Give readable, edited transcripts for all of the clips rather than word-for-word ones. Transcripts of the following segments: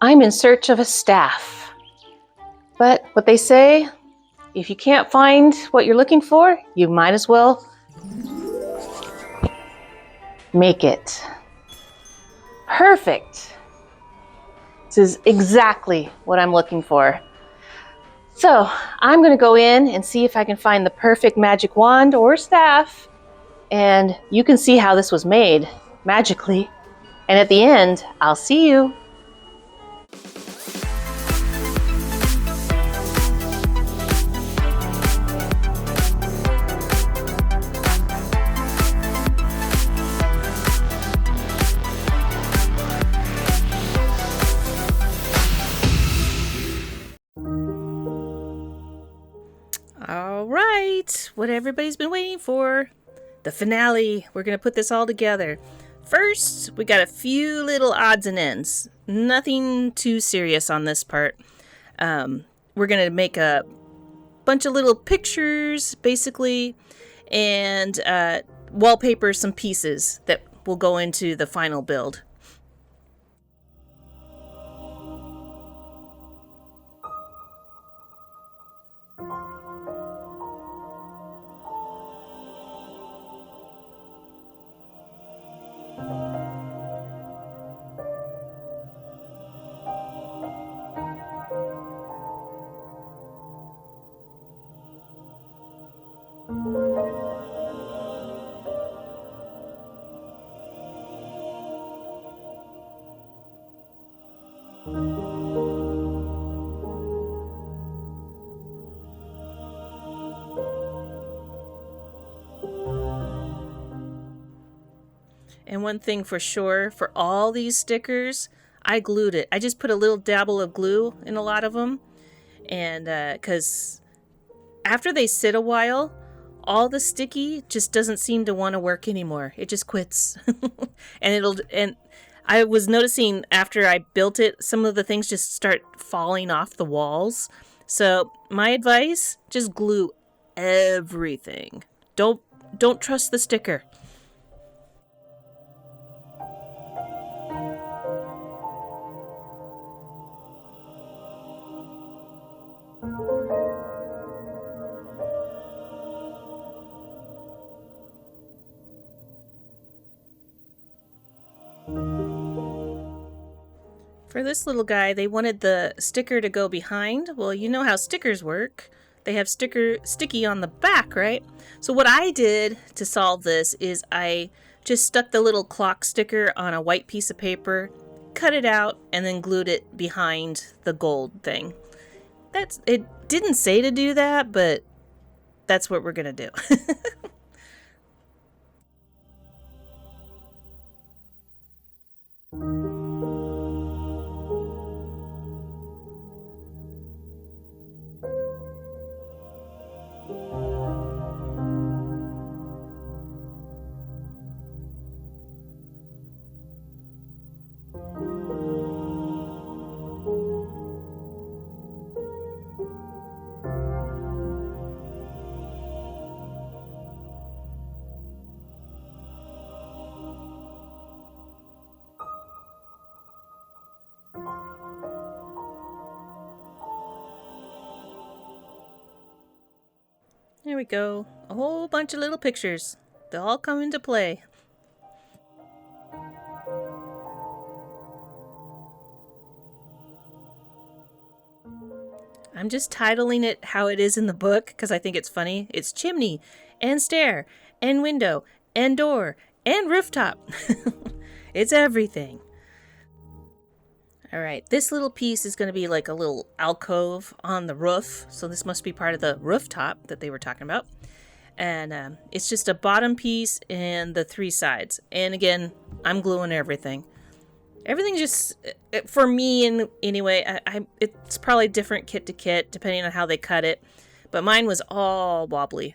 I'm in search of a staff. But what they say, if you can't find what you're looking for, you might as well make it. Perfect. This is exactly what I'm looking for. So I'm going to go in and see if I can find the perfect magic wand or staff, and you can see how this was made magically. And at the end, I'll see you. All right, what everybody's been waiting for, the finale. We're going to put this all together. First, we got a few little odds and ends. Nothing too serious on this part. We're going to make a bunch of little pictures, basically, and wallpaper some pieces that will go into the final build. And one thing for sure, for all these stickers, I glued it. I just put a little dabble of glue in a lot of them. And because after they sit a while, all the sticky just doesn't seem to want to work anymore. It just quits. And I was noticing after I built it, some of the things just start falling off the walls. So my advice, just glue everything. Don't trust the sticker. For this little guy, they wanted the sticker to go behind. Well, you know how stickers work. They have sticky on the back, right? So what I did to solve this is I just stuck the little clock sticker on a white piece of paper, cut it out, and then glued it behind the gold thing. It didn't say to do that, but that's what we're going to do. There we go. A whole bunch of little pictures. They all come into play. I'm just titling it how it is in the book because I think it's funny. It's chimney and stair and window and door and rooftop. It's everything. All right, this little piece is going to be like a little alcove on the roof. So this must be part of the rooftop that they were talking about. And it's just a bottom piece and the three sides. And again, I'm gluing everything. Everything just, for me anyway, it's probably different kit to kit depending on how they cut it. But mine was all wobbly.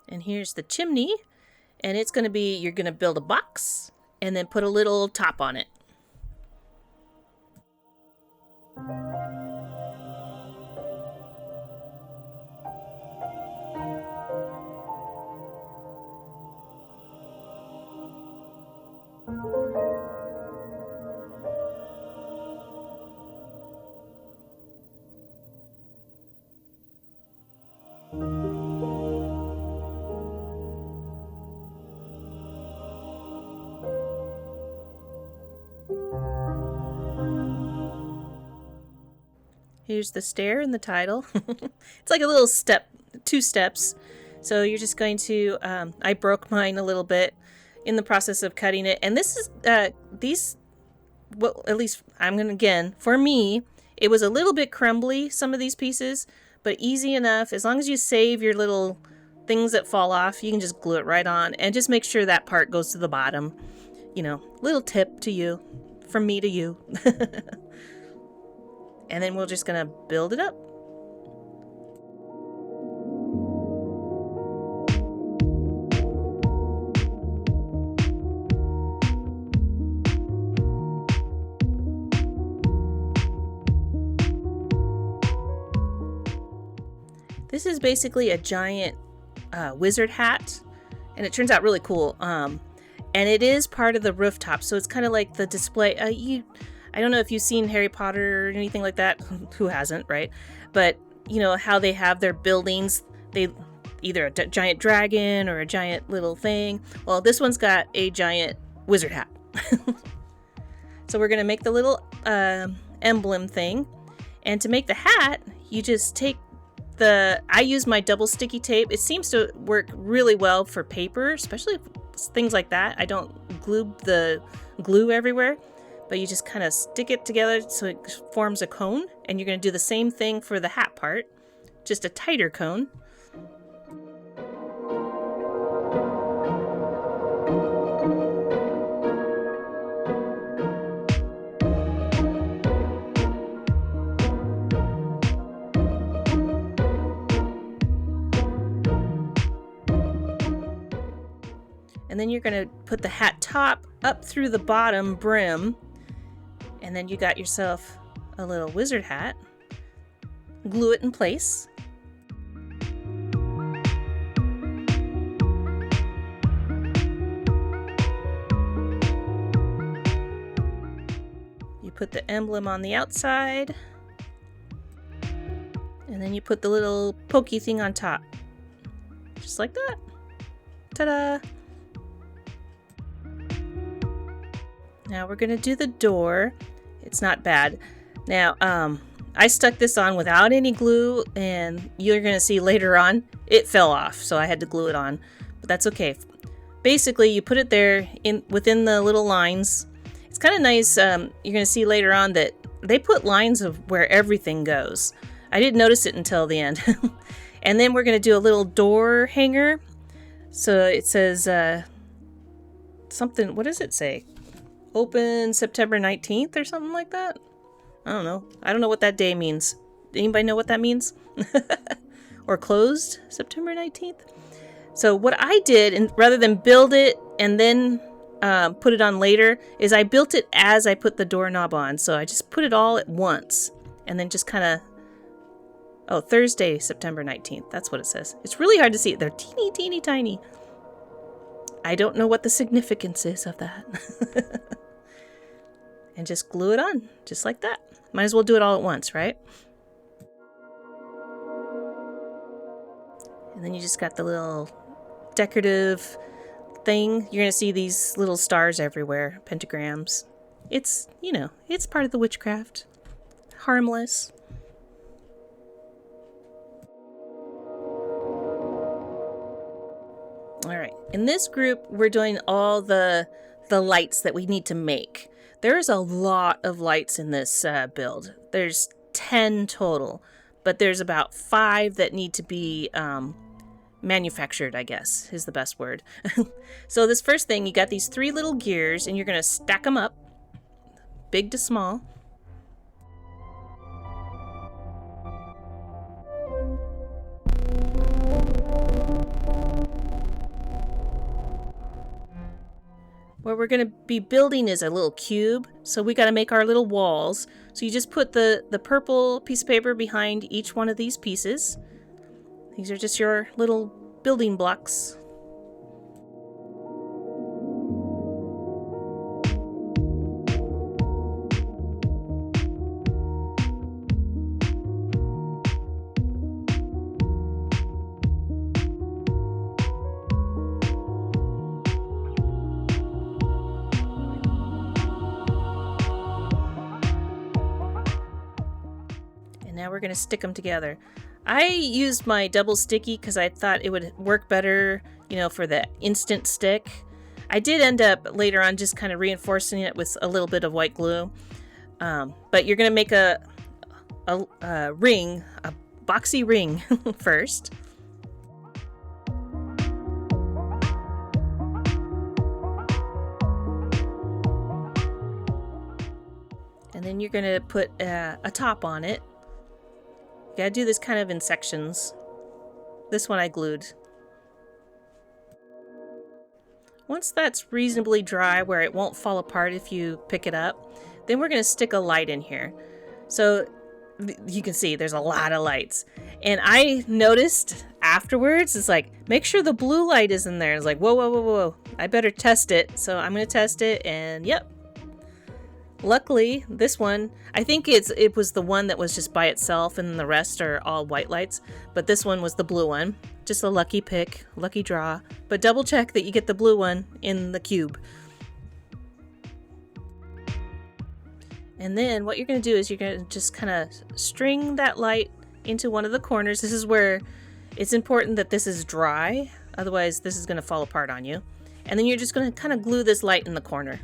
And here's the chimney. And it's going to be, you're going to build a box and then put a little top on it. Here's the stair in the title. It's like a little step, 2 steps. So you're just going to, I broke mine a little bit in the process of cutting it. And this is, well, at least I'm going to, again, for me, it was a little bit crumbly, some of these pieces, but easy enough. As long as you save your little things that fall off, you can just glue it right on and just make sure that part goes to the bottom. You know, little tip to you, from me to you. And then we're just gonna build it up. This is basically a giant wizard hat, and it turns out really cool. And it is part of the rooftop, so it's kind of like the display. I don't know if you've seen Harry Potter or anything like that. Who hasn't, right? But you know how they have their buildings. They either a giant dragon or a giant little thing. Well, this one's got a giant wizard hat. So we're gonna make the little emblem thing, and to make the hat, you just take I use my double sticky tape. It seems to work really well for paper, especially things like that. I don't glue the glue everywhere, but you just kind of stick it together so it forms a cone, and you're going to do the same thing for the hat part, just a tighter cone. And then you're going to put the hat top up through the bottom brim. And then you got yourself a little wizard hat. Glue it in place. You put the emblem on the outside. And then you put the little pokey thing on top. Just like that. Ta-da! Now we're gonna do the door. It's not bad. Now, I stuck this on without any glue, and you're gonna see later on, it fell off, so I had to glue it on, but that's okay. Basically, you put it there within the little lines. It's kind of nice. You're gonna see later on that they put lines of where everything goes. I didn't notice it until the end. And then we're gonna do a little door hanger. So it says something. What does it say? Open September 19th or something like that? I don't know. I don't know what that day means. Anybody know what that means? Or closed September 19th? So what I did, and rather than build it and then put it on later, is I built it as I put the doorknob on. So I just put it all at once and then just kind of... Oh, Thursday, September 19th. That's what it says. It's really hard to see. They're teeny, teeny, tiny. I don't know what the significance is of that. And just glue it on, just like that. Might as well do it all at once, right? And then you just got the little decorative thing. You're going to see these little stars everywhere, pentagrams. It's, you know, it's part of the witchcraft. Harmless. All right, in this group, we're doing all the lights that we need to make. There's a lot of lights in this build. There's 10 total, but there's about 5 that need to be manufactured, I guess, is the best word. So this first thing, you got these 3 little gears, and you're going to stack them up, big to small. What we're going to be building is a little cube, so we got to make our little walls. So you just put the purple piece of paper behind each one of these pieces. These are just your little building blocks. Now Now we're going to stick them together. I used my double sticky because I thought it would work better, you know, for the instant stick. I did end up later on just kind of reinforcing it with a little bit of white glue. But you're going to make a ring, a boxy ring first. And then you're going to put a top on it. You gotta do this kind of in sections. This one I glued. Once that's reasonably dry where it won't fall apart if you pick it up, then we're going to stick a light in here. So you can see there's a lot of lights. And I noticed afterwards, it's like, make sure the blue light is in there. It's like, whoa, whoa, whoa, whoa. I better test it. So I'm going to test it, and yep. Luckily, this one, I think it was the one that was just by itself and the rest are all white lights. But this one was the blue one. Just a lucky pick, lucky draw. But double check that you get the blue one in the cube. And then what you're going to do is you're going to just kind of string that light into one of the corners. This is where it's important that this is dry. Otherwise, this is going to fall apart on you. And then you're just going to kind of glue this light in the corner.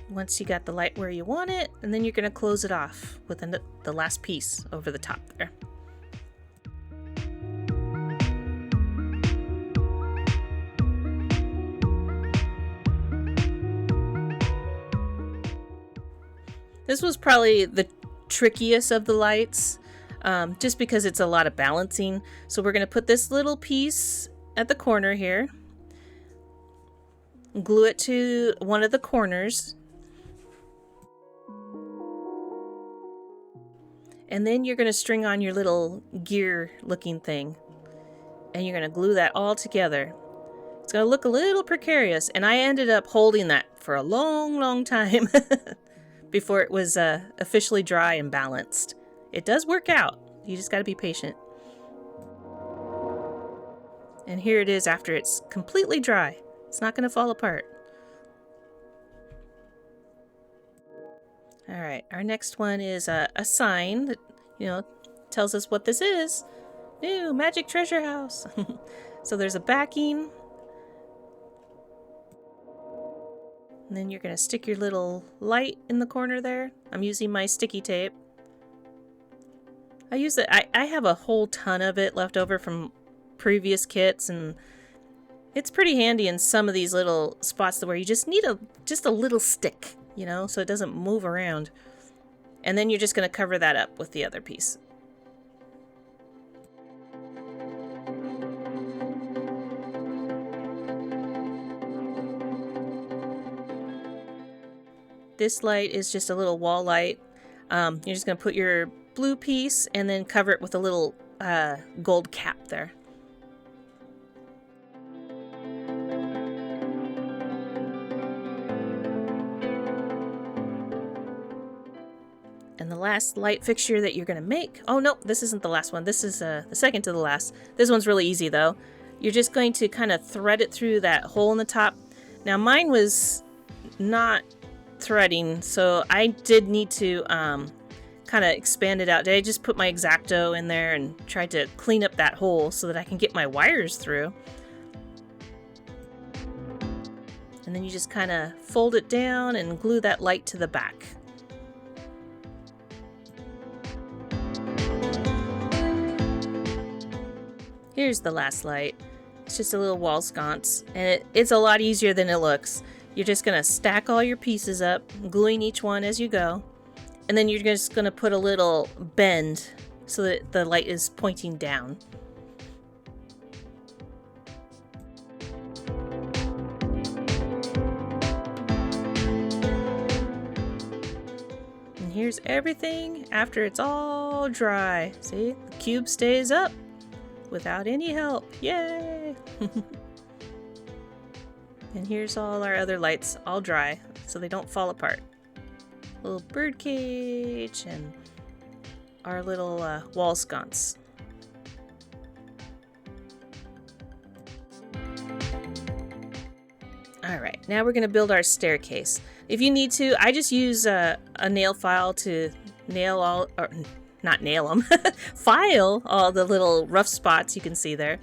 Once you got the light where you want it, and then you're going to close it off with the last piece over the top there. This was probably the trickiest of the lights, just because it's a lot of balancing. So we're going to put this little piece at the corner here, glue it to one of the corners. And then you're going to string on your little gear looking thing. And you're going to glue that all together. It's going to look a little precarious. And I ended up holding that for a long, long time before it was officially dry and balanced. It does work out. You just got to be patient. And here it is after it's completely dry. It's not going to fall apart. All right, our next one is a sign that, you know, tells us what this is. New Magic Treasure House. So there's a backing. And then you're going to stick your little light in the corner there. I'm using my sticky tape. I use it. I have a whole ton of it left over from previous kits, and it's pretty handy in some of these little spots where you just need just a little stick. You know, so it doesn't move around. And then you're just going to cover that up with the other piece. This light is just a little wall light. You're just going to put your blue piece and then cover it with a little gold cap there. And the last light fixture that you're going to make... Oh, no, this isn't the last one. This is the second to the last. This one's really easy, though. You're just going to kind of thread it through that hole in the top. Now, mine was not threading, so I did need to kind of expand it out. I just put my X-Acto in there and tried to clean up that hole so that I can get my wires through. And then you just kind of fold it down and glue that light to the back. Here's the last light. It's just a little wall sconce, and it's a lot easier than it looks. You're just going to stack all your pieces up, gluing each one as you go, and then you're just going to put a little bend so that the light is pointing down. And here's everything after it's all dry. See, the cube stays up without any help. Yay! And here's all our other lights, all dry, so they don't fall apart. Little bird cage and our little wall sconce. All right, Alright, now we're going to build our staircase. If you need to, I just use a nail file to nail all, or not nail them, file all the little rough spots you can see there.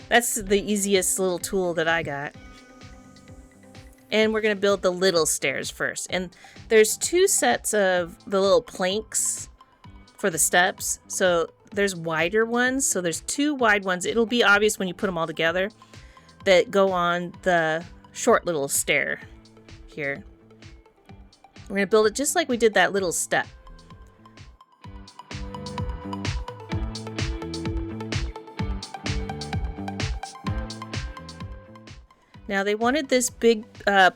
That's the easiest little tool that I got. And we're going to build the little stairs first. And there's two sets of the little planks for the steps. So there's wider ones. So there's two wide ones. It'll be obvious when you put them all together that go on the short little stair here. We're going to build it just like we did that little step. Now they wanted this big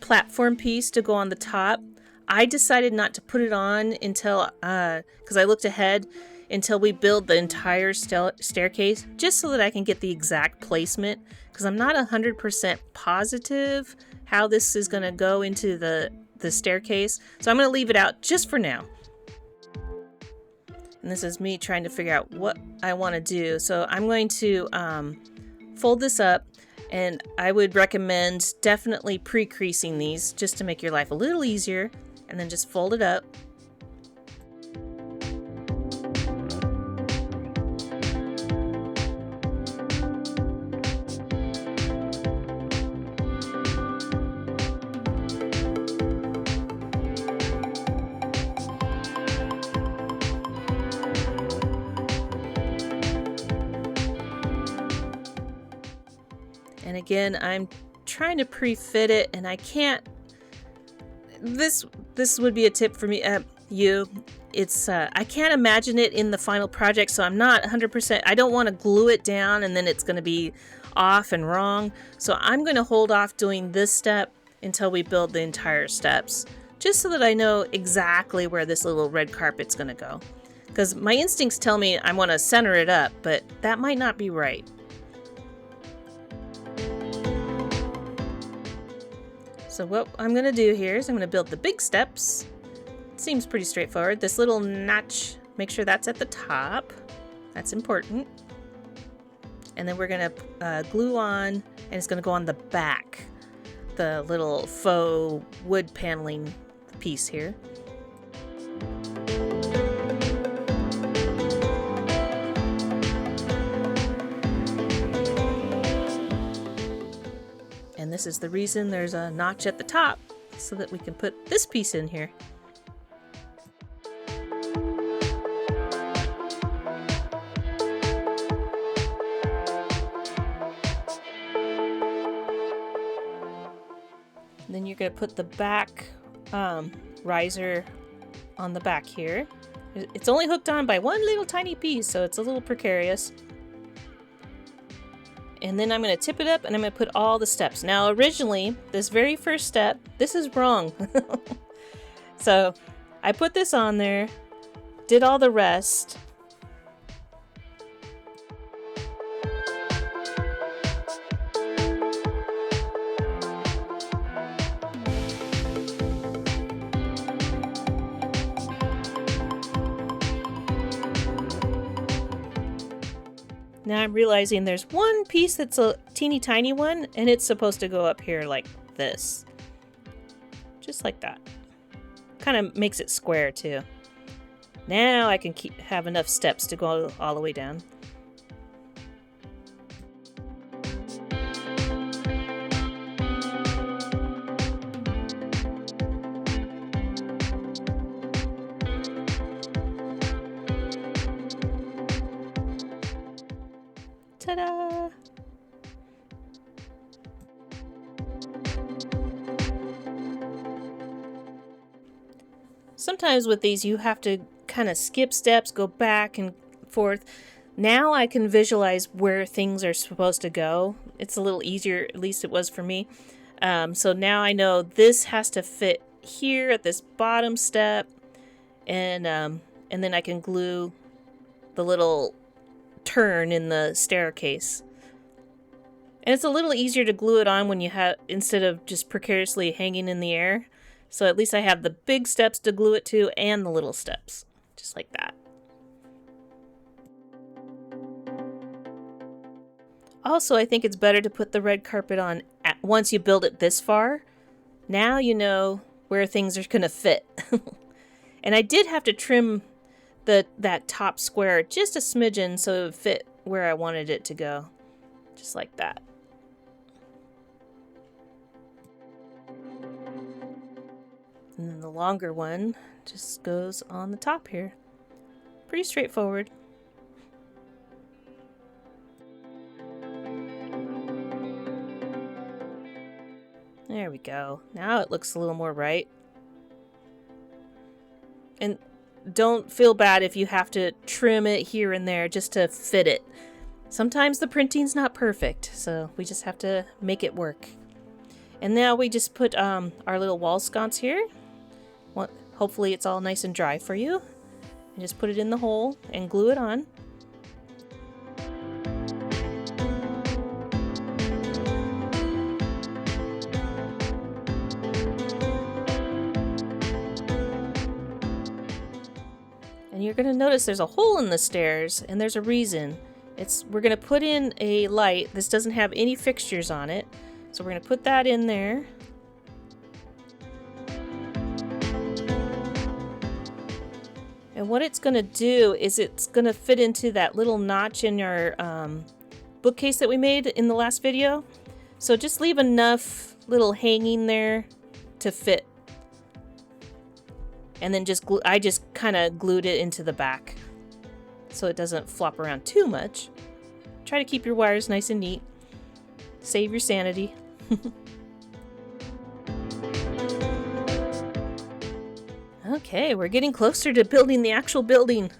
platform piece to go on the top. I decided not to put it on until, because I looked ahead, until we build the entire staircase, just so that I can get the exact placement, because I'm not 100% positive how this is going to go into the staircase. So I'm going to leave it out just for now. And this is me trying to figure out what I want to do. So I'm going to fold this up. And I would recommend definitely pre-creasing these just to make your life a little easier, and then just fold it up. And again, I'm trying to pre-fit it, and I can't. This would be a tip for me, It's I can't imagine it in the final project, so I'm not 100%. I don't want to glue it down, and then it's going to be off and wrong. So I'm going to hold off doing this step until we build the entire steps, just so that I know exactly where this little red carpet's going to go. Because my instincts tell me I want to center it up, but that might not be right. So what I'm going to do here is I'm going to build the big steps. It seems pretty straightforward. This little notch, make sure that's at the top. That's important. And then we're going to glue on, and it's going to go on the back, the little faux wood paneling piece here. And this is the reason there's a notch at the top, so that we can put this piece in here. And then you're going to put the back riser on the back here. It's only hooked on by one little tiny piece, so it's a little precarious. And then I'm going to tip it up, and I'm going to put all the steps. Now, originally, this very first step, this is wrong. So I put this on there, did all the rest. Now I'm realizing there's one piece that's a teeny tiny one, and it's supposed to go up here like this. Just like that. Kind of makes it square too. Now I can have enough steps to go all the way down. Ta-da! Sometimes with these you have to kind of skip steps, go back and forth. Now I can visualize where things are supposed to go. It's a little easier, at least it was for me. So now I know this has to fit here at this bottom step, and then I can glue the little turn in the staircase. And it's a little easier to glue it on when you have, instead of just precariously hanging in the air. So at least I have the big steps to glue it to and the little steps, just like that. Also, I think it's better to put the red carpet on once you build it this far, now you know where things are going to fit. And I did have to trim that top square just a smidgen so it would fit where I wanted it to go. Just like that. And then the longer one just goes on the top here. Pretty straightforward. There we go. Now it looks a little more right. And don't feel bad if you have to trim it here and there just to fit it. Sometimes the printing's not perfect, so we just have to make it work. And now we just put our little wall sconce here. Hopefully it's all nice and dry for you. And just put it in the hole and glue it on. And you're going to notice there's a hole in the stairs, and there's a reason. We're going to put in a light. This doesn't have any fixtures on it, so we're going to put that in there. And what it's going to do is it's going to fit into that little notch in your bookcase that we made in the last video. So just leave enough little hanging there to fit. And then I just kind of glued it into the back so it doesn't flop around too much. Try to keep your wires nice and neat. Save your sanity. Okay, we're getting closer to building the actual building.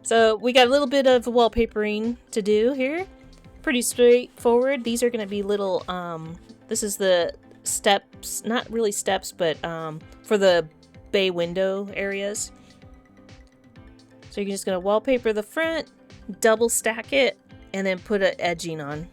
So we got a little bit of wallpapering to do here. Pretty straightforward. These are going to be little, this is the steps, not really steps, but for the bay window areas. So you're just going to wallpaper the front, double stack it, and then put an edging on.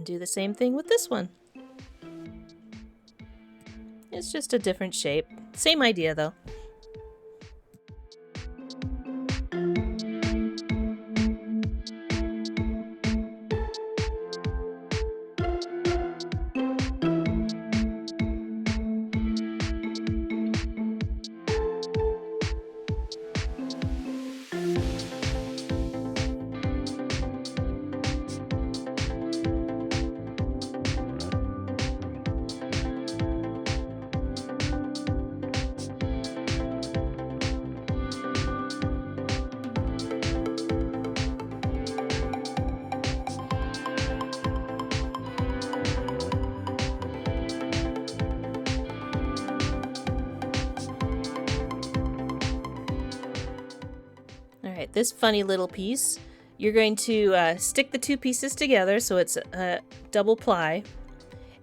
Do the same thing with this one. It's just a different shape. Same idea though. Alright, this funny little piece, you're going to stick the two pieces together so it's double ply.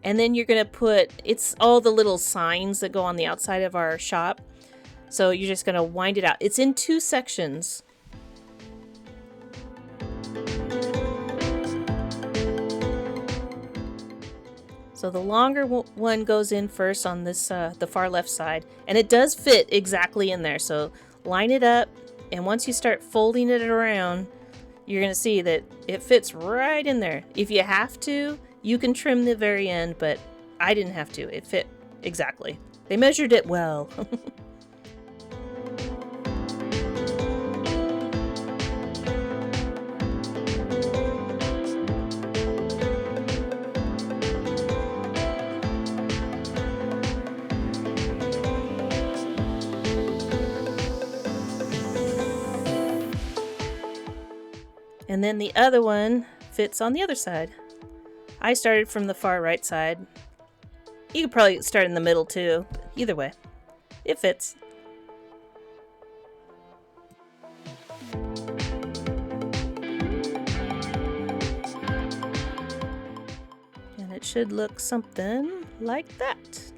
And then you're going to put, it's all the little signs that go on the outside of our shop. So you're just going to wind it out. It's in two sections. So the longer one goes in first on this the far left side, and it does fit exactly in there. So line it up, and once you start folding it around, you're going to see that it fits right in there. If you have to, you can trim the very end, but I didn't have to. It fit exactly. They measured it well. And then the other one fits on the other side. I started from the far right side. You could probably start in the middle too. Either way, it fits. And it should look something like that.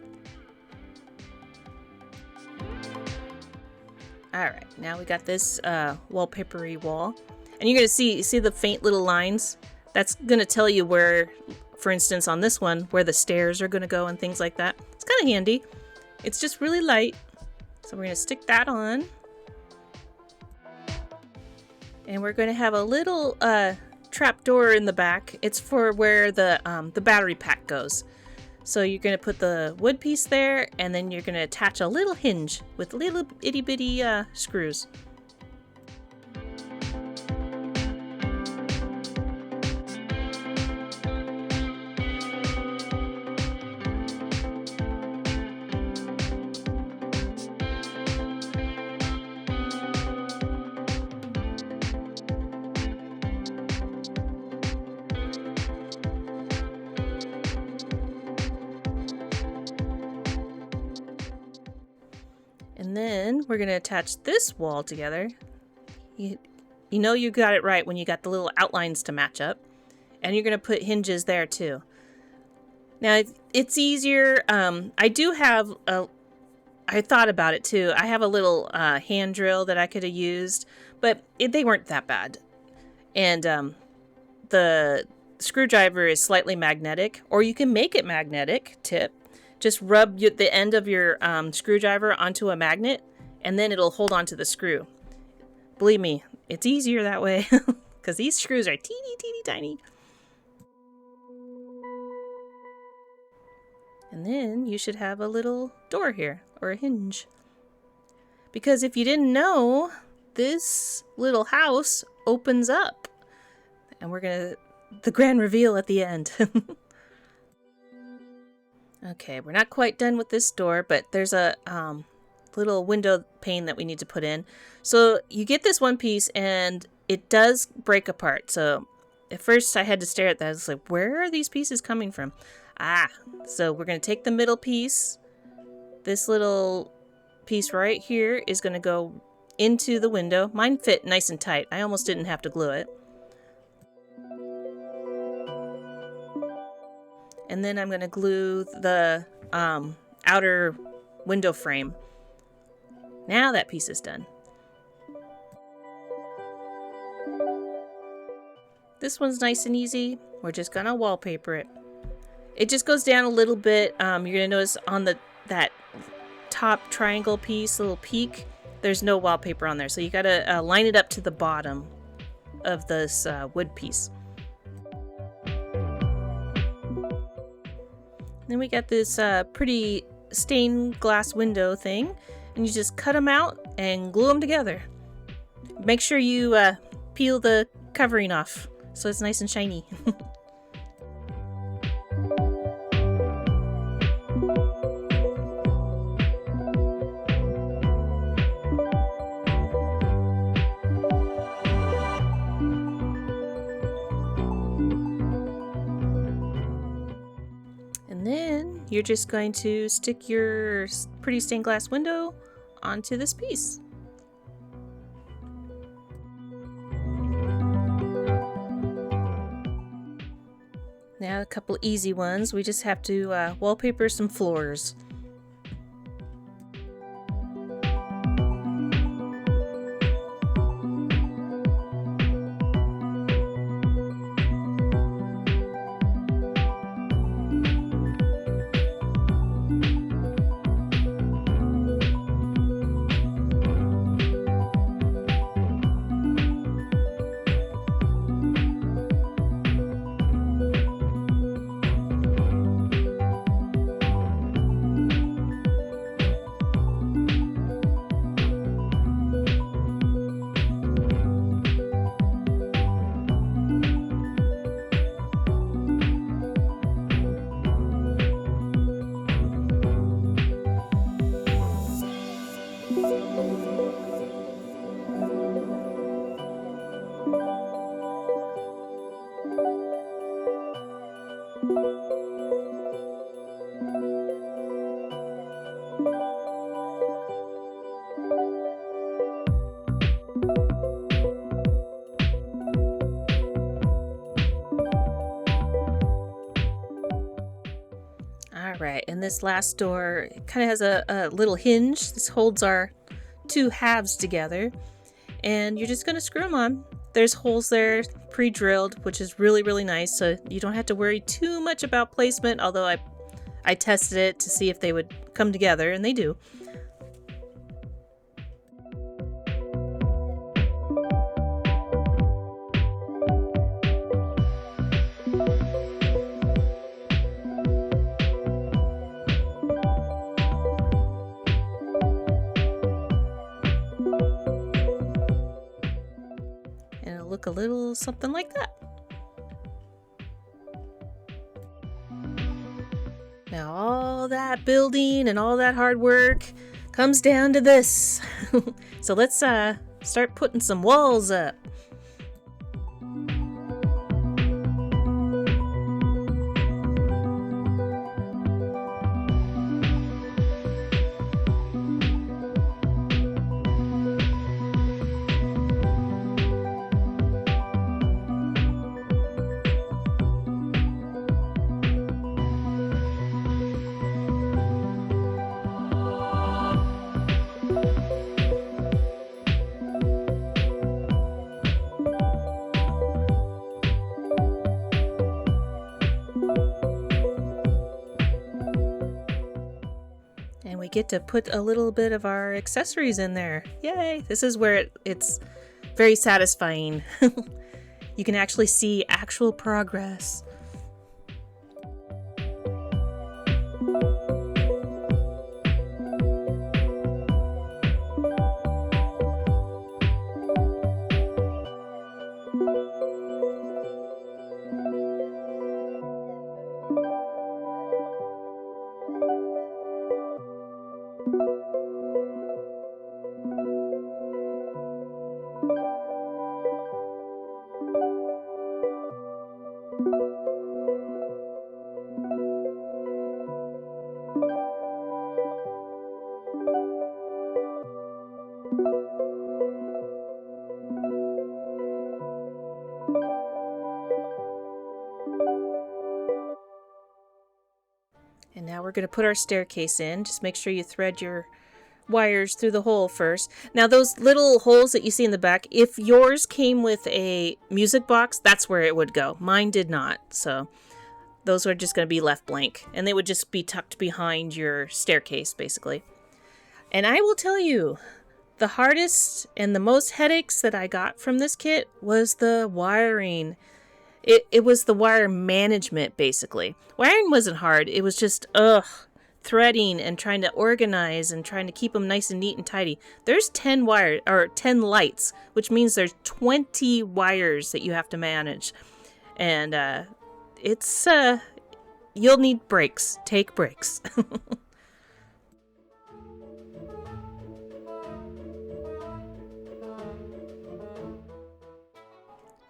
Alright, now we got this wallpapery wall. And you're going to see the faint little lines? That's going to tell you where, for instance, on this one, where the stairs are going to go and things like that. It's kind of handy. It's just really light. So we're going to stick that on. And we're going to have a little trap door in the back. It's for where the battery pack goes. So you're going to put the wood piece there, and then you're going to attach a little hinge with little itty bitty screws. And then we're going to attach this wall together. You know you got it right when you got the little outlines to match up. And you're going to put hinges there too. Now, it's easier. I do have I thought about it too. I have a little hand drill that I could have used, but they weren't that bad. And the screwdriver is slightly magnetic, or you can make it magnetic. Tip. Just rub the end of your screwdriver onto a magnet, and then it'll hold on to the screw. Believe me, it's easier that way, because these screws are teeny, teeny, tiny. And then you should have a little door here, or a hinge. Because if you didn't know, this little house opens up. And we're going to, the grand reveal at the end. Okay, we're not quite done with this door, but there's a little window pane that we need to put in. So you get this one piece, and it does break apart. So at first I had to stare at that. I was like, where are these pieces coming from? So we're going to take the middle piece. This little piece right here is going to go into the window. Mine fit nice and tight. I almost didn't have to glue it. And then I'm going to glue the outer window frame. Now that piece is done. This one's nice and easy. We're just going to wallpaper it. It just goes down a little bit. You're going to notice on that top triangle piece, little peak, there's no wallpaper on there. So you got to line it up to the bottom of this wood piece. Then we got this pretty stained glass window thing, and you just cut them out and glue them together. Make sure you peel the covering off so it's nice and shiny. And then you're just going to stick your pretty stained glass window onto this piece. Now a couple easy ones. We just have to wallpaper some floors. Right, and this last door kind of has a little hinge. This holds our two halves together, and you're just going to screw them on. There's holes there pre-drilled, which is really, really nice, so you don't have to worry too much about placement, although I tested it to see if they would come together, and they do. And it'll look a little something like that. Now all that building and all that hard work comes down to this. So let's start putting some walls up. And we get to put a little bit of our accessories in there. Yay! This is where it's very satisfying. You can actually see actual progress. And now we're going to put our staircase in. Just make sure you thread your wires through the hole first. Now those little holes that you see in the back, if yours came with a music box, that's where it would go. Mine did not, so those are just going to be left blank. And they would just be tucked behind your staircase, basically. And I will tell you, the hardest and the most headaches that I got from this kit was the wiring. It was the wire management, basically. Wiring wasn't hard. It was just, threading and trying to organize and trying to keep them nice and neat and tidy. There's 10 lights, which means there's 20 wires that you have to manage. And it's, you'll need breaks. Take breaks.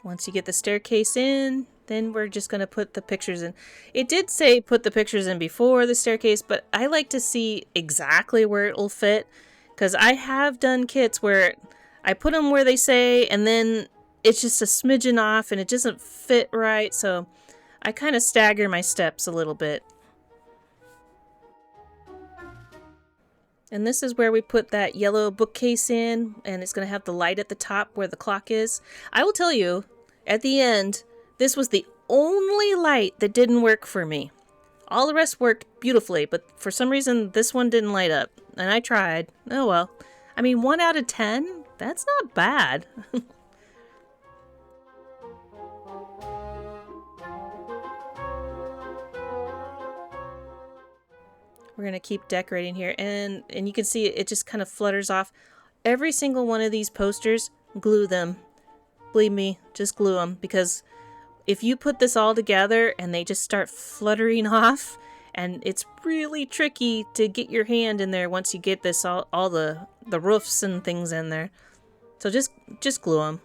Once you get the staircase in, then we're just going to put the pictures in. It did say put the pictures in before the staircase, but I like to see exactly where it will fit, because I have done kits where I put them where they say, and then it's just a smidgen off and it doesn't fit right, so I kind of stagger my steps a little bit. And this is where we put that yellow bookcase in, and it's going to have the light at the top where the clock is. I will tell you, at the end, this was the only light that didn't work for me. All the rest worked beautifully, but for some reason, this one didn't light up. And I tried. Oh well. I mean, 1 out of 10? That's not bad. We're going to keep decorating here, and you can see it just kind of flutters off. Every single one of these posters, glue them. Believe me, just glue them, because if you put this all together and they just start fluttering off, and it's really tricky to get your hand in there once you get this all the roofs and things in there. So just glue them.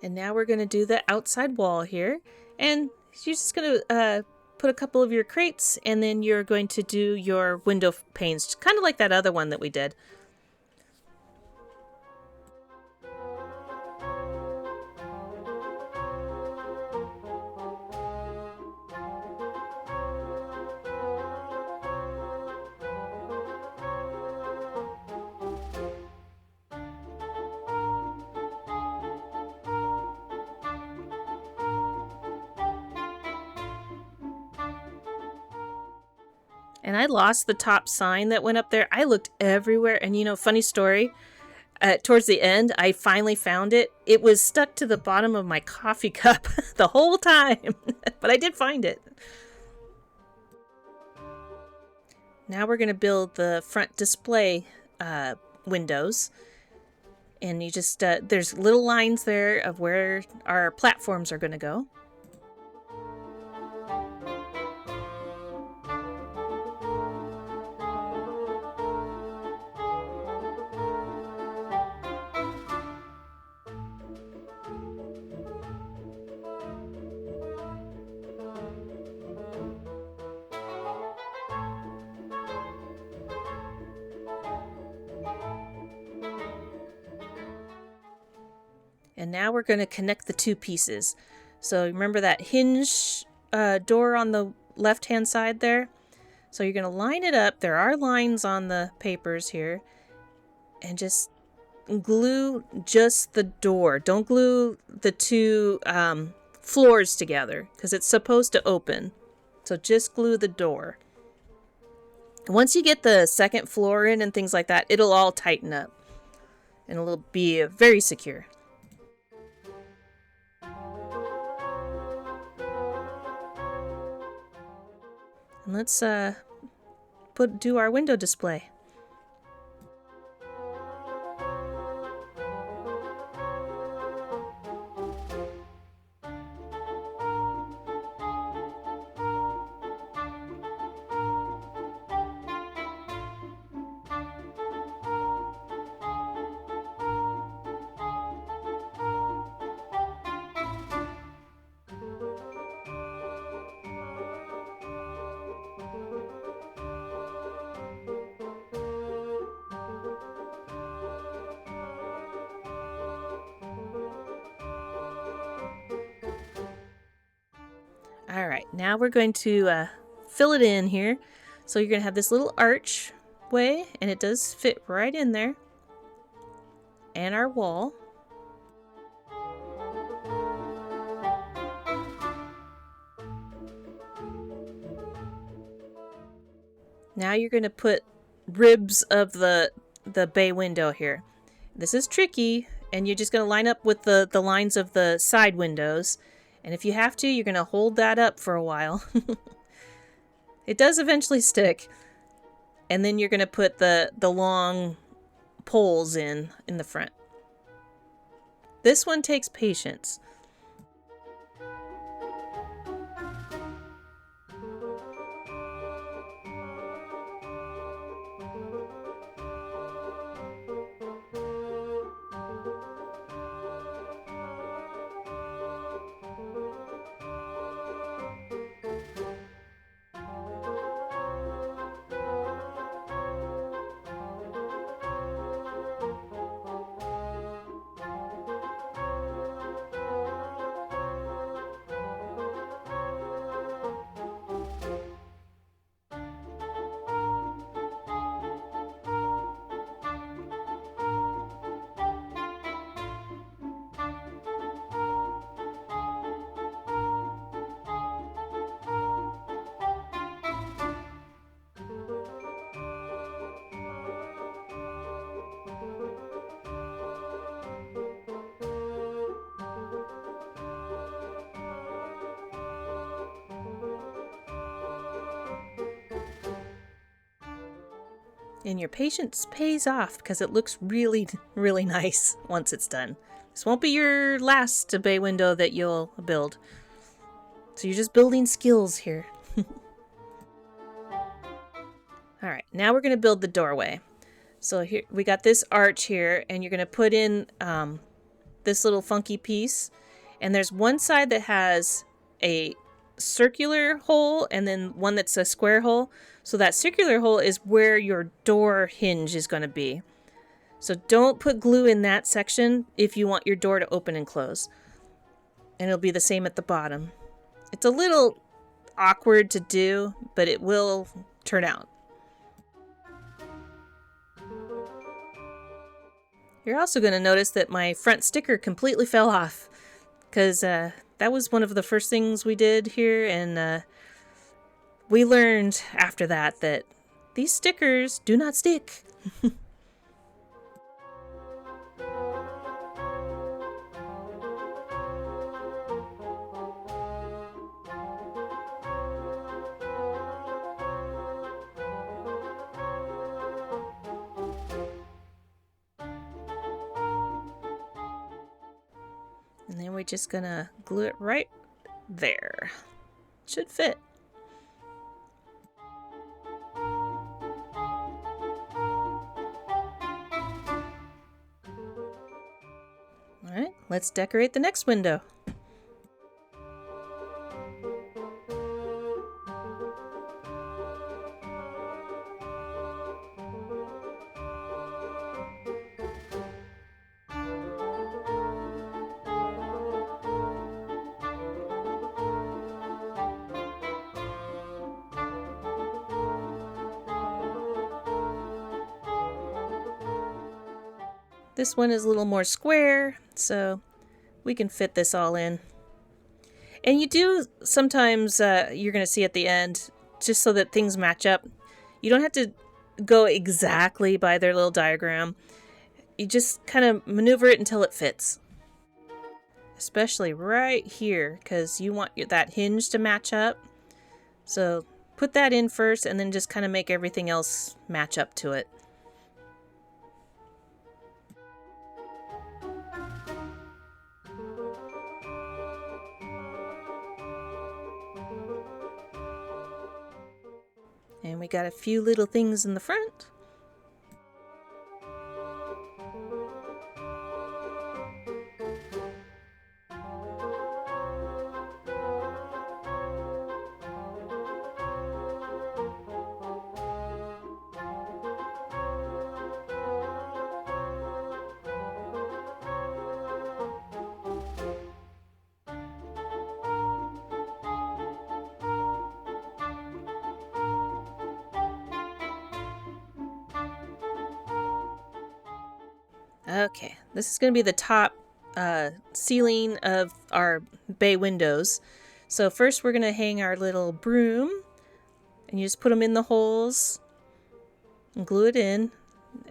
And now we're going to do the outside wall here. And you're just going to put a couple of your crates, and then you're going to do your window panes, kind of like that other one that we did. And I lost the top sign that went up there. I looked everywhere. And funny story, towards the end, I finally found it. It was stuck to the bottom of my coffee cup the whole time. But I did find it. Now we're going to build the front display windows. And you just, there's little lines there of where our platforms are going to go. And now we're going to connect the two pieces. So remember that hinge door on the left-hand side there? So you're going to line it up. There are lines on the papers here. And just glue just the door. Don't glue the two floors together because it's supposed to open. So just glue the door. Once you get the second floor in and things like that, it'll all tighten up. And it'll be very secure. And let's do our window display. All right, now we're going to fill it in here. So you're going to have this little archway, and it does fit right in there. And our wall. Now you're going to put ribs of the bay window here. This is tricky, and you're just going to line up with the lines of the side windows. And if you have to, you're going to hold that up for a while. It does eventually stick. And then you're going to put the long poles in the front. This one takes patience. And your patience pays off because it looks really, really nice once it's done. This won't be your last bay window that you'll build. So you're just building skills here. All right, now we're going to build the doorway. So here we got this arch here, and you're going to put in this little funky piece, and there's one side that has a circular hole and then one that's a square hole. So that circular hole is where your door hinge is going to be. So don't put glue in that section if you want your door to open and close. And it'll be the same at the bottom. It's a little awkward to do, but it will turn out. You're also going to notice that my front sticker completely fell off, because that was one of the first things we did here, and we learned after that these stickers do not stick. And then we're just gonna glue it right there. Should fit. Alright, let's decorate the next window. This one is a little more square, so we can fit this all in. And you do sometimes, you're going to see at the end, just so that things match up. You don't have to go exactly by their little diagram. You just kind of maneuver it until it fits. Especially right here, because you want that hinge to match up. So put that in first and then just kind of make everything else match up to it. And we got a few little things in the front. Okay, this is going to be the top ceiling of our bay windows. So first we're going to hang our little broom, and you just put them in the holes and glue it in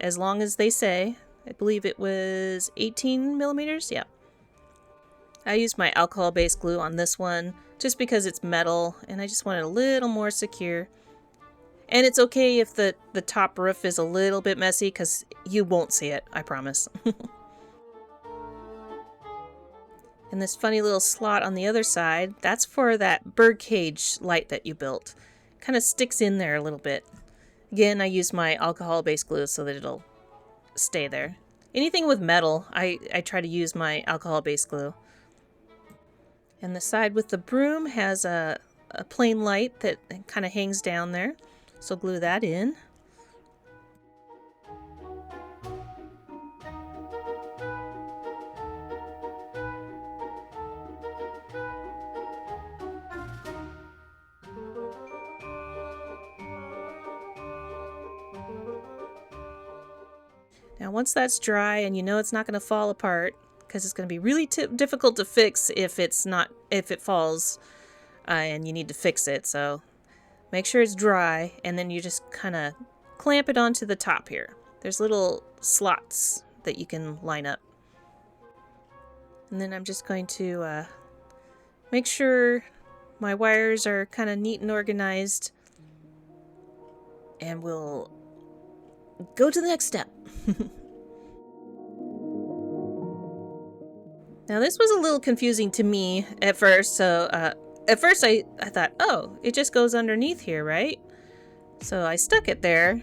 as long as they say. I believe it was 18 millimeters. Yeah. I used my alcohol-based glue on this one just because it's metal and I just want it a little more secure. And it's okay if the top roof is a little bit messy, because you won't see it, I promise. And this funny little slot on the other side, that's for that birdcage light that you built. Kind of sticks in there a little bit. Again, I use my alcohol-based glue so that it'll stay there. Anything with metal, I try to use my alcohol-based glue. And the side with the broom has a plain light that kind of hangs down there. So glue that in. Now once that's dry and you know it's not going to fall apart, because it's going to be really difficult to fix if it falls and you need to fix it. So make sure it's dry, and then you just kind of clamp it onto the top here. There's little slots that you can line up. And then I'm just going to make sure my wires are kind of neat and organized. And we'll go to the next step. Now this was a little confusing to me at first, so at first I thought, oh, it just goes underneath here, right? So I stuck it there,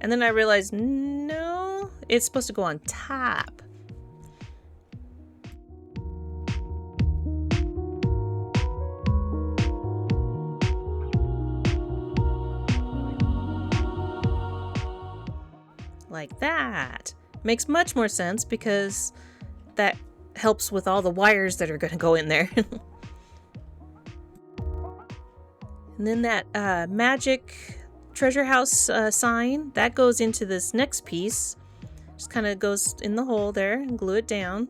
and then I realized, no, it's supposed to go on top. like that. Makes much more sense because that helps with all the wires that are going to go in there. And then that magic treasure house sign, that goes into this next piece. Just kind of goes in the hole there and glue it down.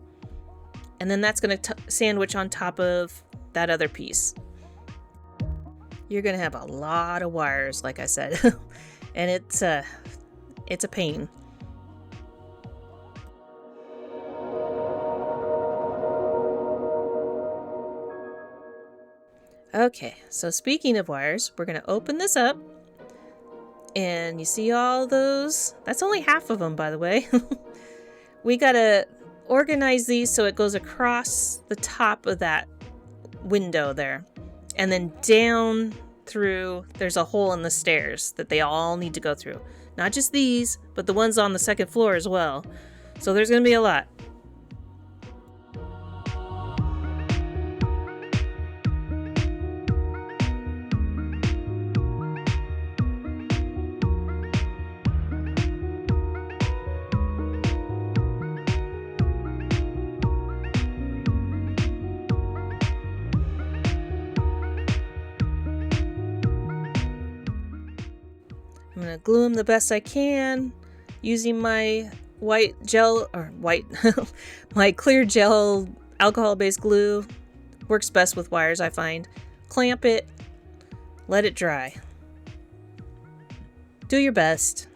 And then that's going to sandwich on top of that other piece. You're going to have a lot of wires, like I said. And it's a pain. Okay, so speaking of wires, we're going to open this up. And you see all those? That's only half of them, by the way. We got to organize these so it goes across the top of that window there. And then down through, there's a hole in the stairs that they all need to go through. Not just these, but the ones on the second floor as well. So there's going to be a lot. I'm going to glue them the best I can using my white gel, or white, my clear gel alcohol-based glue. Works best with wires, I find. Clamp it, let it dry. Do your best.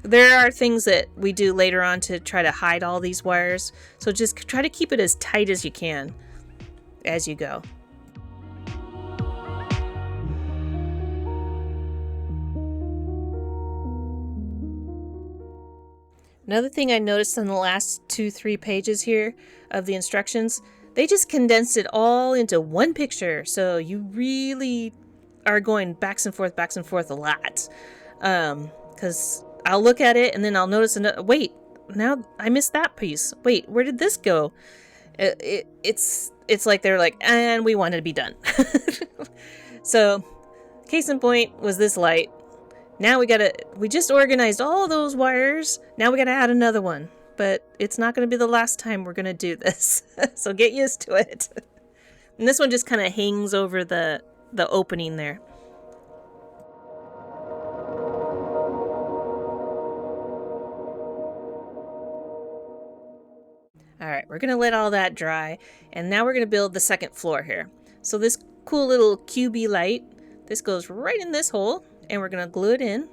There are things that we do later on to try to hide all these wires, so just try to keep it as tight as you can as you go. Another thing I noticed on the last 2-3 pages here of the instructions, they just condensed it all into one picture. So you really are going backs and forth a lot. Because I'll look at it and then I'll notice, wait, now I missed that piece. Wait, where did this go? It's like they're like, and we wanted to be done. So, case in point was this light. Now we just organized all those wires. Now we gotta add another one. But it's not gonna be the last time we're gonna do this. So get used to it. And this one just kind of hangs over the opening there. Alright, we're gonna let all that dry. And now we're gonna build the second floor here. So this cool little QB light, this goes right in this hole. And we're going to glue it in.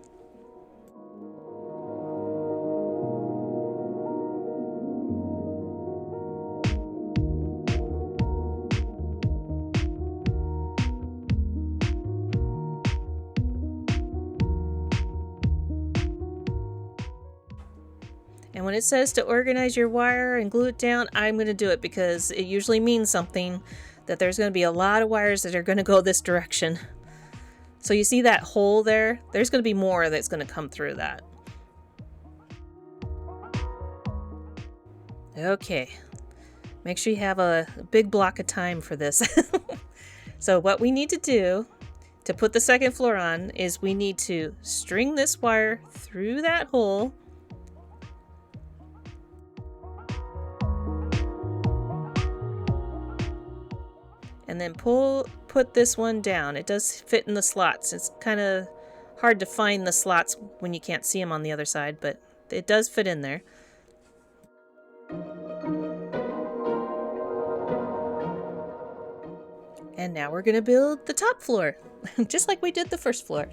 And when it says to organize your wire and glue it down, I'm going to do it because it usually means something, that there's going to be a lot of wires that are going to go this direction. So you see that hole there? There's going to be more that's going to come through that. Okay. Make sure you have a big block of time for this. So what we need to do to put the second floor on is we need to string this wire through that hole. And then put this one down. It does fit in the slots. It's kind of hard to find the slots when you can't see them on the other side, but it does fit in there. And now we're going to build the top floor, just like we did the first floor.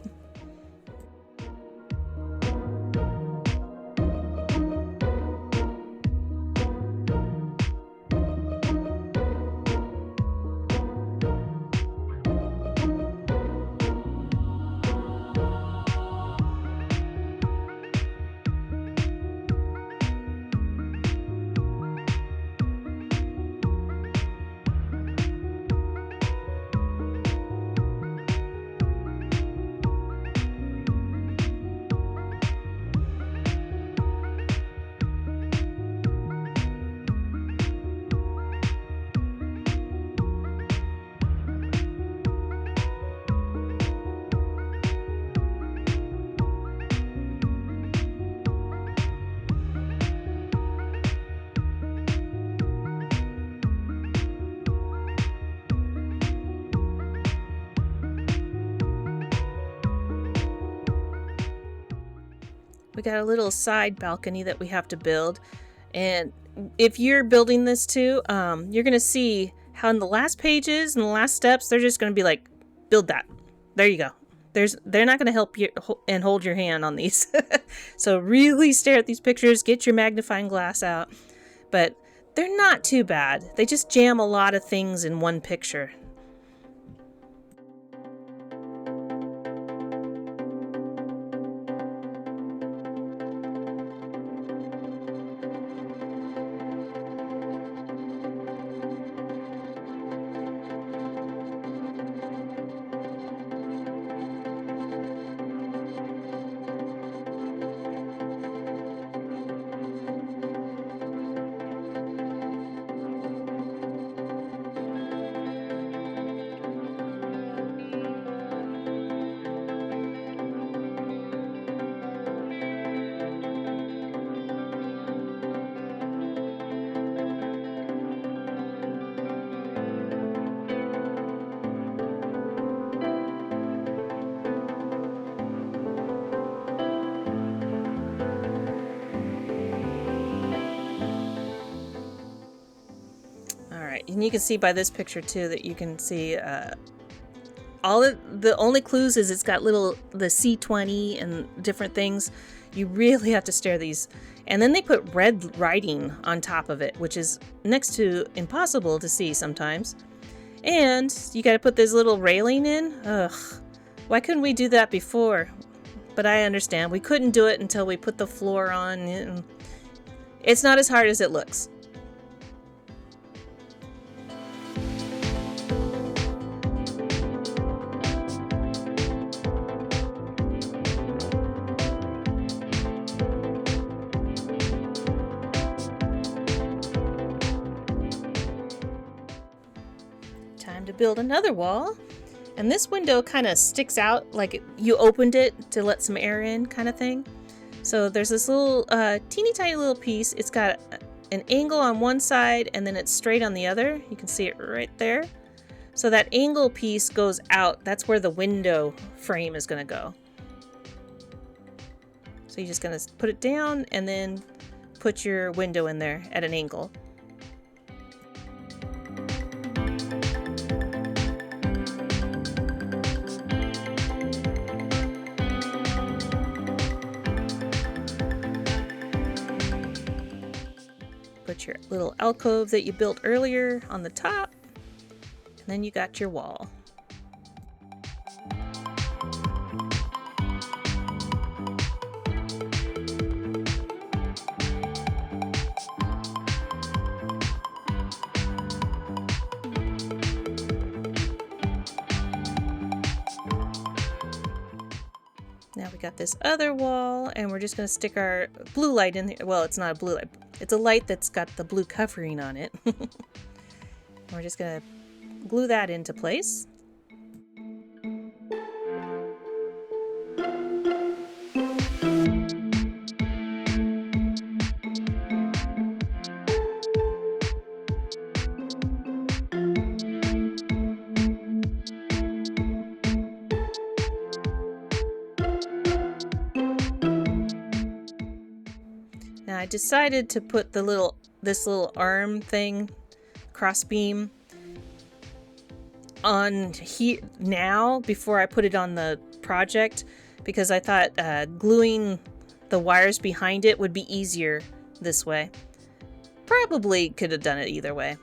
We got a little side balcony that we have to build. And if you're building this too, you're going to see how in the last pages and the last steps, they're just going to be like, build that. There you go. They're not going to help you and hold your hand on these. So really stare at these pictures, get your magnifying glass out. But they're not too bad. They just jam a lot of things in one picture. And you can see by this picture too that you can see the only clues is it's got the C20 and different things. You really have to stare at these. And then they put red writing on top of it, which is next to impossible to see sometimes. And you got to put this little railing in. Ugh, why couldn't we do that before? But I understand we couldn't do it until we put the floor on. It's not as hard as it looks. To build another wall, and this window kind of sticks out like you opened it to let some air in kind of thing. So there's this little teeny tiny little piece. It's got an angle on one side and then it's straight on the other. You can see it right there. So that angle piece goes out. That's where the window frame is going to go. So you're just going to put it down and then put your window in there at an angle. Put your little alcove that you built earlier on the top, and then you got your wall. Now we got this other wall, and we're just going to stick our blue light in there. Well, it's not a blue light. It's a light that's got the blue covering on it. We're just going to glue that into place. Now I decided to put this little arm thing, cross beam, on here now before I put it on the project, because I thought gluing the wires behind it would be easier this way. Probably could have done it either way.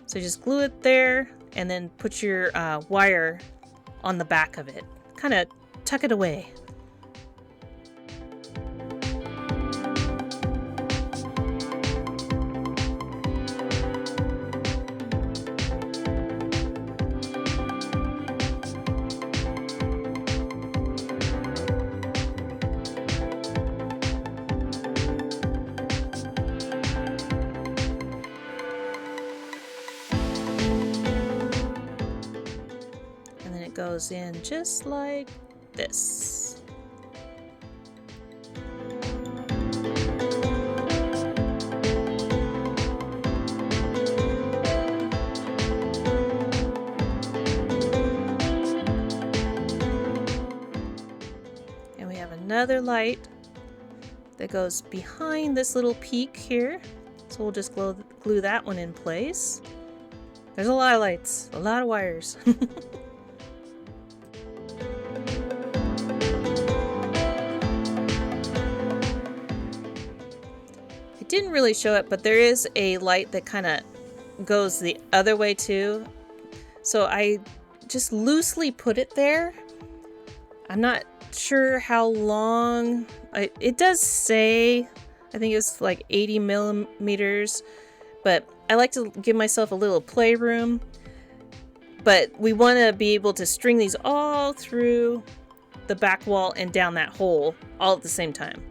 So just glue it there and then put your wire on the back of it. Kind of tuck it away. Goes in just like this. And we have another light that goes behind this little peak here. So we'll just glue that one in place. There's a lot of lights, a lot of wires. It didn't really show it, but there is a light that kind of goes the other way too. So I just loosely put it there. I'm not sure how long. It does say, I think it's like 80 millimeters, but I like to give myself a little playroom. But we want to be able to string these all through the back wall and down that hole all at the same time.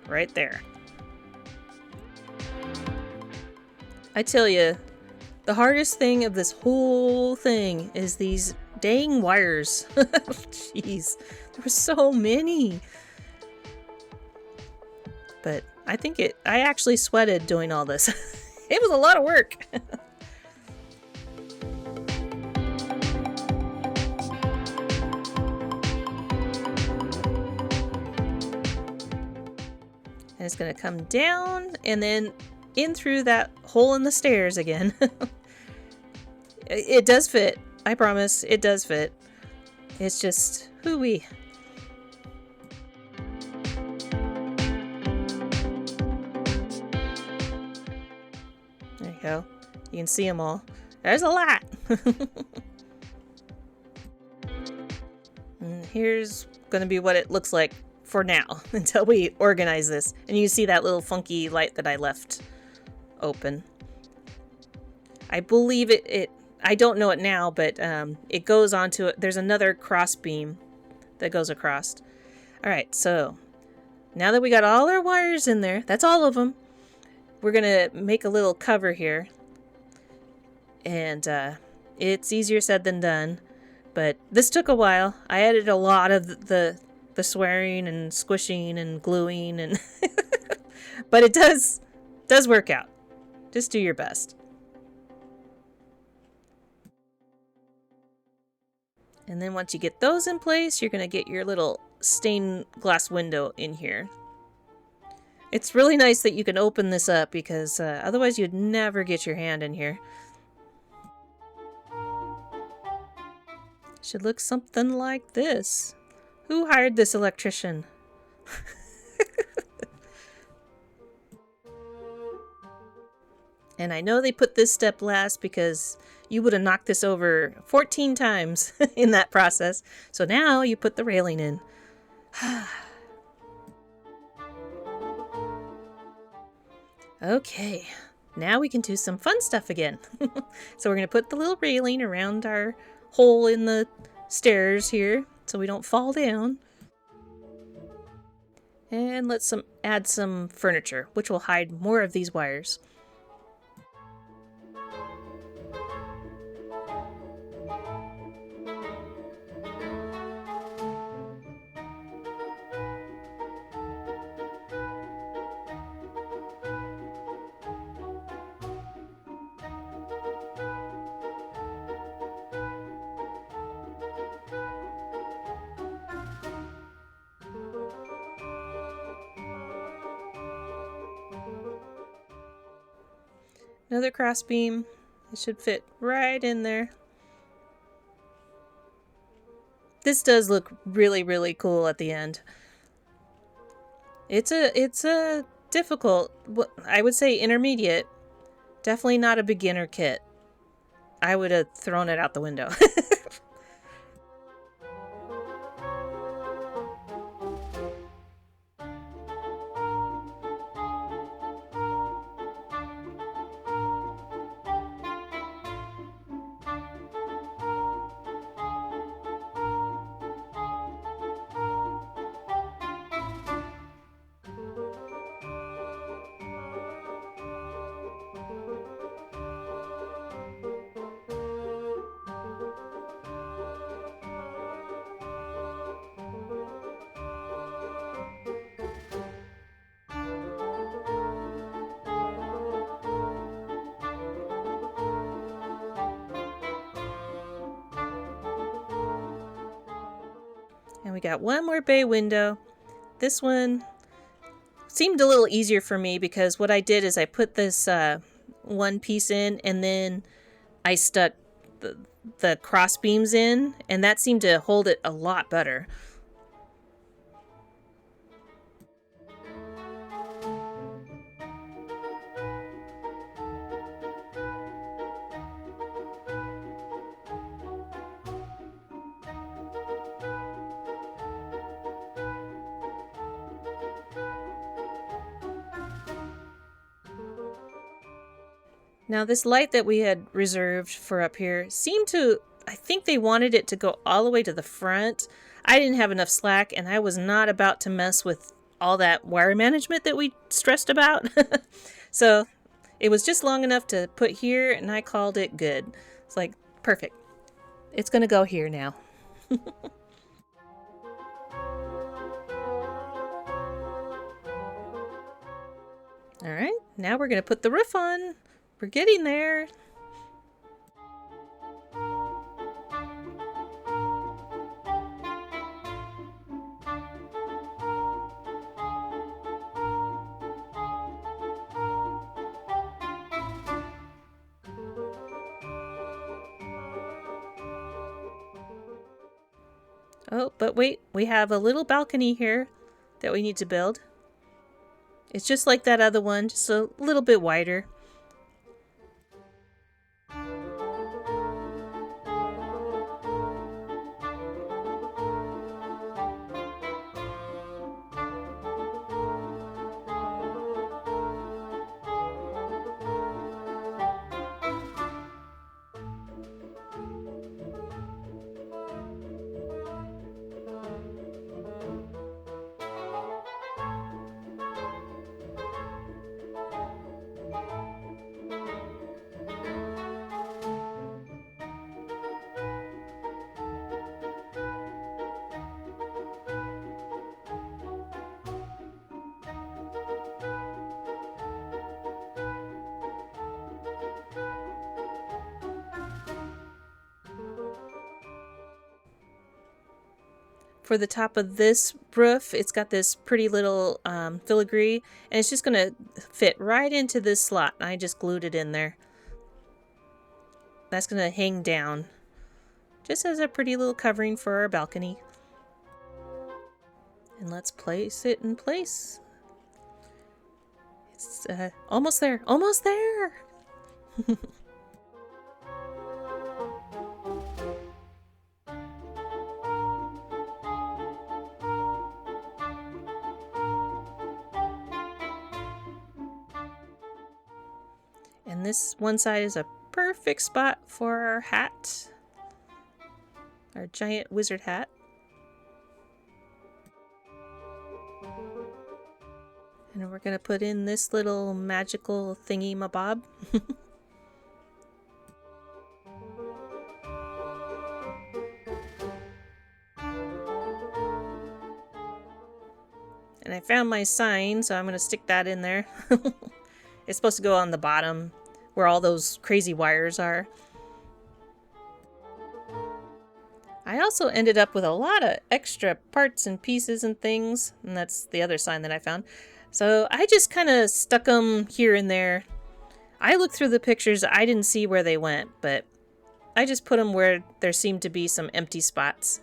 Right there. I tell you, the hardest thing of this whole thing is these dang wires. Jeez, there were so many. But I actually sweated doing all this. It was a lot of work. And it's going to come down and then in through that hole in the stairs again. It does fit. I promise. It does fit. It's just hooey. There you go. You can see them all. There's a lot. And here's going to be what it looks like for now until we organize this. And you see that little funky light that I left open. I believe I don't know it now, but it goes onto it. There's another cross beam that goes across. All right, so now that we got all our wires in there, that's all of them. We're gonna make a little cover here, and it's easier said than done. But this took a while. I added a lot of the swearing and squishing and gluing, and but it does work out. Just do your best. And then once you get those in place, you're going to get your little stained glass window in here. It's really nice that you can open this up because otherwise you'd never get your hand in here. Should look something like this. Who hired this electrician? And I know they put this step last because you would have knocked this over 14 times in that process. So now you put the railing in. Okay, now we can do some fun stuff again. So we're going to put the little railing around our hole in the stairs here so we don't fall down. And let's add some furniture, which will hide more of these wires. Another cross beam. It should fit right in there. This does look really, really cool at the end. It's a difficult, I would say intermediate. Definitely not a beginner kit. I would have thrown it out the window. And we got one more bay window. This one seemed a little easier for me because what I did is I put this one piece in and then I stuck the cross beams in, and that seemed to hold it a lot better. Now this light that we had reserved for up here seemed to, I think they wanted it to go all the way to the front. I didn't have enough slack and I was not about to mess with all that wire management that we stressed about. So it was just long enough to put here and I called it good. It's like, perfect. It's gonna go here now. All right, now we're gonna put the roof on. We're getting there. Oh, but wait, we have a little balcony here that we need to build. It's just like that other one, just a little bit wider. For the top of this roof, it's got this pretty little filigree, and it's just gonna fit right into this slot. I just glued it in there. That's gonna hang down, just as a pretty little covering for our balcony. And let's place it in place. It's almost there, almost there! And this one side is a perfect spot for our hat, our giant wizard hat. And we're gonna put in this little magical thingy mabob. And I found my sign, so I'm gonna stick that in there. It's supposed to go on the bottom where all those crazy wires are. I also ended up with a lot of extra parts and pieces and things, and that's the other sign that I found. So I just kind of stuck them here and there. I looked through the pictures, I didn't see where they went, but I just put them where there seemed to be some empty spots.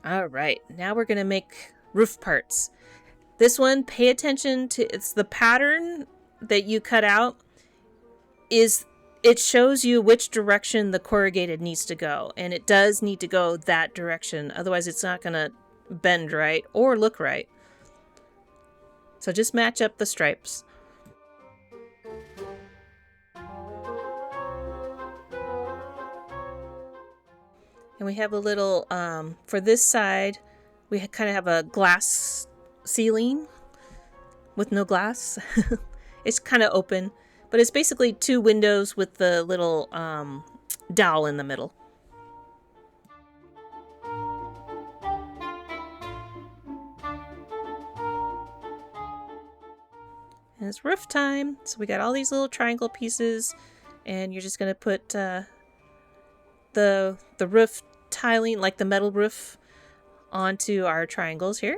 All right, now we're gonna make roof parts. This one, pay attention to, it's the pattern that you cut out is, it shows you which direction the corrugated needs to go, and it does need to go that direction, otherwise it's not gonna bend right or look right. So just match up the stripes. And we have a little, for this side, we kind of have a glass ceiling with no glass. It's kind of open, but it's basically two windows with the little dowel in the middle. And it's roof time, so we got all these little triangle pieces And you're just going to put the roof tiling, like the metal roof, onto our triangles here.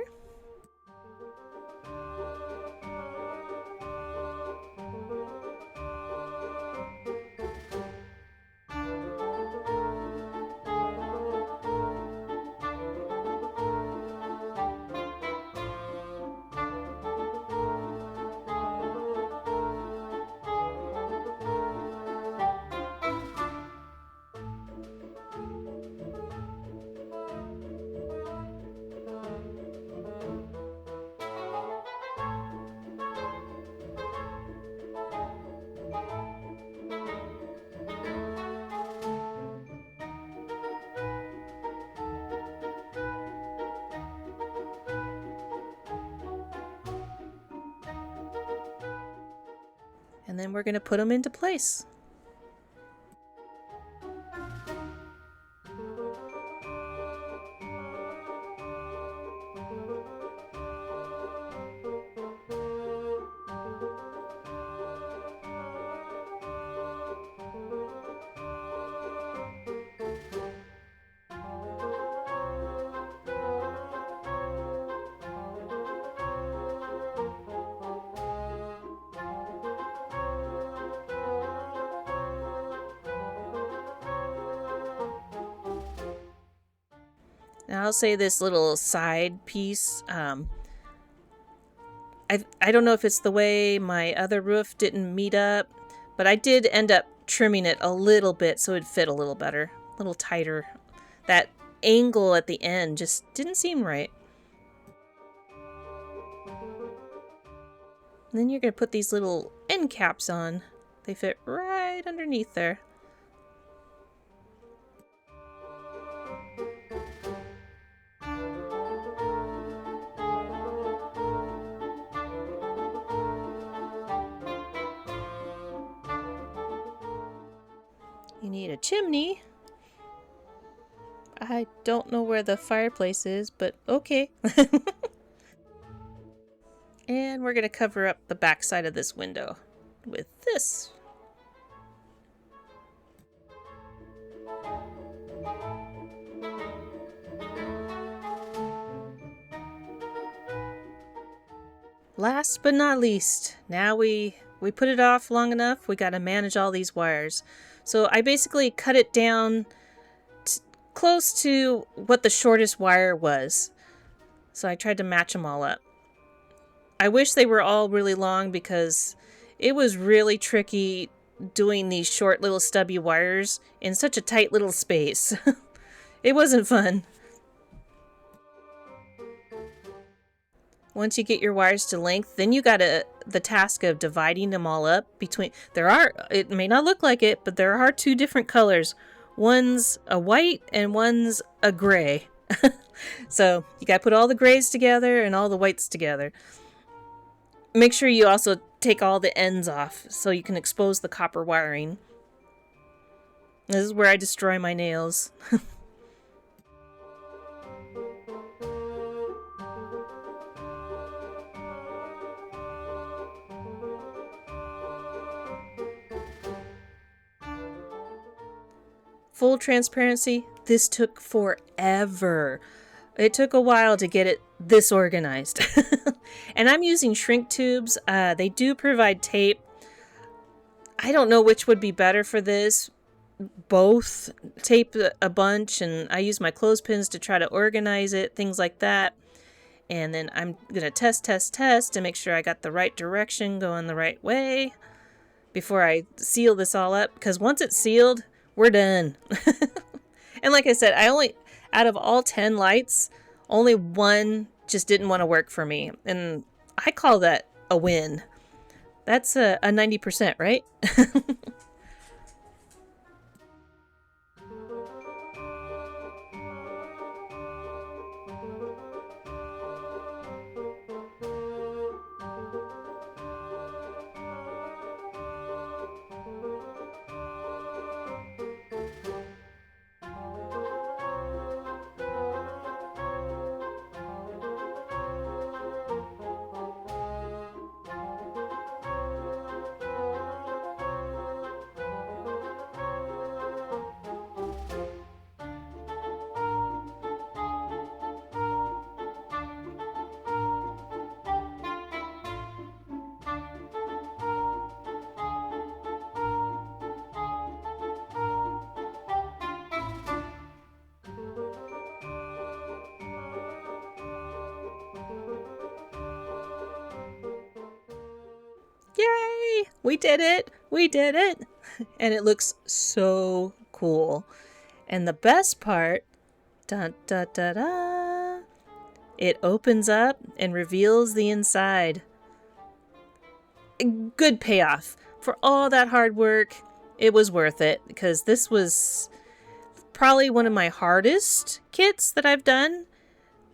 And then we're going to put them into place. Now I'll say this little side piece. I don't know if it's the way my other roof didn't meet up, but I did end up trimming it a little bit so it'd fit a little better, a little tighter. That angle at the end just didn't seem right. And then you're going to put these little end caps on. They fit right underneath there. You need a chimney. I don't know where the fireplace is, but okay. And we're going to cover up the back side of this window with this. Last but not least, now we put it off long enough, we got to manage all these wires. So I basically cut it down close to what the shortest wire was. So I tried to match them all up. I wish they were all really long because it was really tricky doing these short little stubby wires in such a tight little space. It wasn't fun. Once you get your wires to length, then you got the task of dividing them all up between. It may not look like it, but there are two different colors. One's a white and one's a gray. So you got to put all the grays together and all the whites together. Make sure you also take all the ends off so you can expose the copper wiring. This is where I destroy my nails. Full transparency, this took forever. It took a while to get it this organized. And I'm using shrink tubes. They do provide tape. I don't know which would be better for this. Both tape a bunch, and I use my clothespins to try to organize it, things like that. And then I'm going to test to make sure I got the right direction going the right way before I seal this all up. Because once it's sealed, we're done. And like I said, out of all 10 lights, only one just didn't want to work for me. And I call that a win. That's a 90%, right? We did it! We did it! And it looks so cool. And the best part, dun da da da, it opens up and reveals the inside. Good payoff. For all that hard work, it was worth it because this was probably one of my hardest kits that I've done,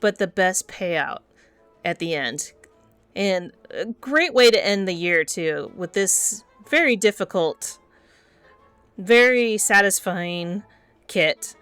but the best payout at the end. And a great way to end the year too, with this very difficult, very satisfying kit.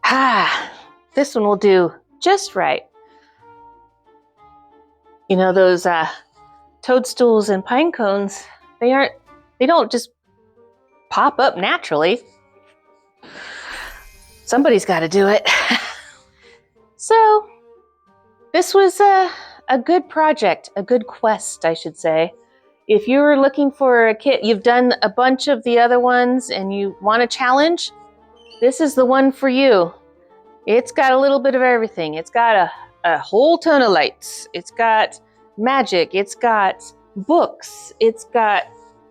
Ah, this one will do just right. You know, those toadstools and pine cones, they don't just pop up naturally. Somebody's got to do it. So this was a good project, a good quest, I should say. If you're looking for a kit, you've done a bunch of the other ones and you want a challenge, this is the one for you. It's got a little bit of everything. It's got a whole ton of lights. It's got magic. It's got books. It's got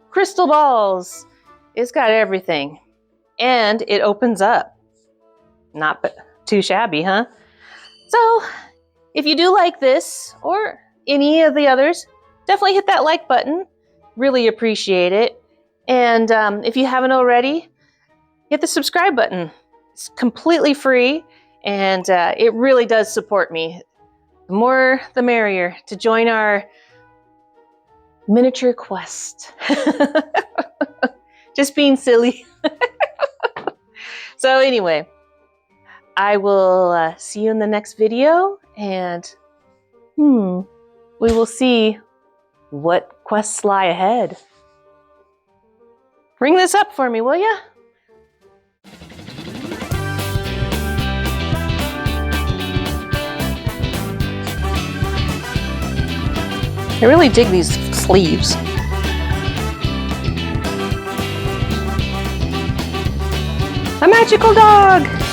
crystal balls. It's got everything. And it opens up. Not too shabby, huh? So if you do like this or any of the others, definitely hit that like button. Really appreciate it. And if you haven't already, hit the subscribe button. It's completely free. And it really does support me. The more, the merrier to join our miniature quest. Just being silly. So anyway, I will see you in the next video, and we will see what quests lie ahead. Bring this up for me, will ya? I really dig these sleeves. A magical dog!